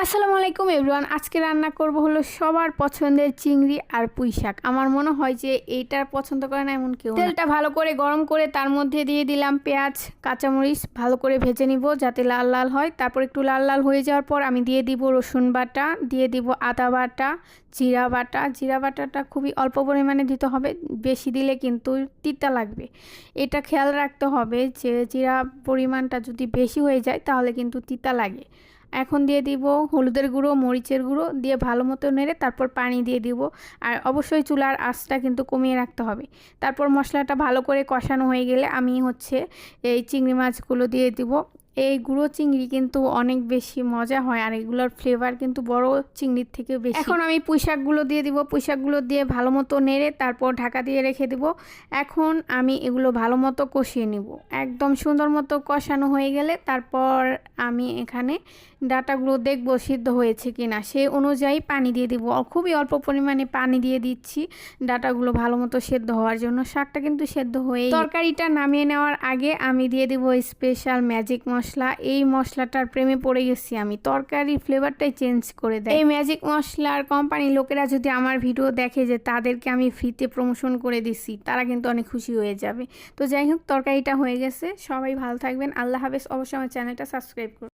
আসসালামু আলাইকুম এভরিওয়ান। আজকে রান্না করব হলো সবার পছন্দের চিংড়ি আর পুঁই শাক। আমার মনে হয় যে এইটা পছন্দ করে না এমন কেউ না। তেলটা ভালো করে গরম করে তার মধ্যে দিয়ে দিলাম পেঁয়াজ, কাঁচামরিচ, ভালো করে ভেজে নিব যাতে লাল লাল হয়। তারপর একটু লাল লাল হয়ে যাওয়ার পর আমি দিয়ে দিব রসুন বাটা, দিয়ে দিব আদা বাটা, জিরা বাটা। জিরা বাটাটা খুবই অল্প পরিমাণে দিতে হবে, বেশি দিলে কিন্তু তিতা লাগবে। এটা খেয়াল রাখতে হবে যে জিরা পরিমাণটা যদি বেশি হয়ে যায় তাহলে কিন্তু তিতা লাগে। এখন দিয়ে দিব হলুদের গুঁড়ো, মরিচের গুঁড়ো দিয়ে ভালো মতো নেড়ে তারপর পানি দিয়ে দিব। আর অবশ্যই চুলার আঁচটা কিন্তু কমিয়ে রাখতে হবে। তারপর মশলাটা ভালো করে কষানো হয়ে গেলে আমি এই চিংড়ি মাছগুলো দিয়ে দিব। এই গুঁড়ো চিংড়ি কিন্তু অনেক বেশি মজা হয় আর এগুলোর ফ্লেভার কিন্তু বড় চিংড়ির থেকে বেশি। এখন আমি পুঁই শাকগুলো দিয়ে দিব। পুঁই শাকগুলো দিয়ে ভালো মতো নেড়ে তারপর ঢাকা দিয়ে রেখে দিব। এখন আমি এগুলো ভালো মতো কষিয়ে নিব। একদম সুন্দর মতো কষানো হয়ে গেলে তারপর আমি এখানে ডাটাগুলো দেখব সিদ্ধ হয়েছে কিনা, সেই অনুযায়ী পানি দিয়ে দিব। খুবই অল্প পরিমাণে পানি দিয়ে দিচ্ছি ডাটাগুলো ভালো মতো সেদ্ধ হওয়ার জন্য। শাকটা কিন্তু সেদ্ধ হয়ে, তরকারিটা নামিয়ে নেওয়ার আগে আমি দিয়ে দিব স্পেশাল ম্যাজিক মশলা। এই মশলাটার প্রেমে পড়ে গেছি আমি, তরকারির ফ্লেভারটাই চেঞ্জ করে দেয়। এই ম্যাজিক মশলার কোম্পানির লোকেরা যদি আমার ভিডিও দেখে যে তাদেরকে আমি ফ্রিতে প্রমোশন করে দিছি, তারা কিন্তু অনেক খুশি হয়ে যাবে। তো যাই হোক, তরকারিটা হয়ে গেছে। সবাই ভালো থাকবেন, আল্লাহ হাফেজ। অবশ্যই আমার চ্যানেলটা সাবস্ক্রাইব করুন।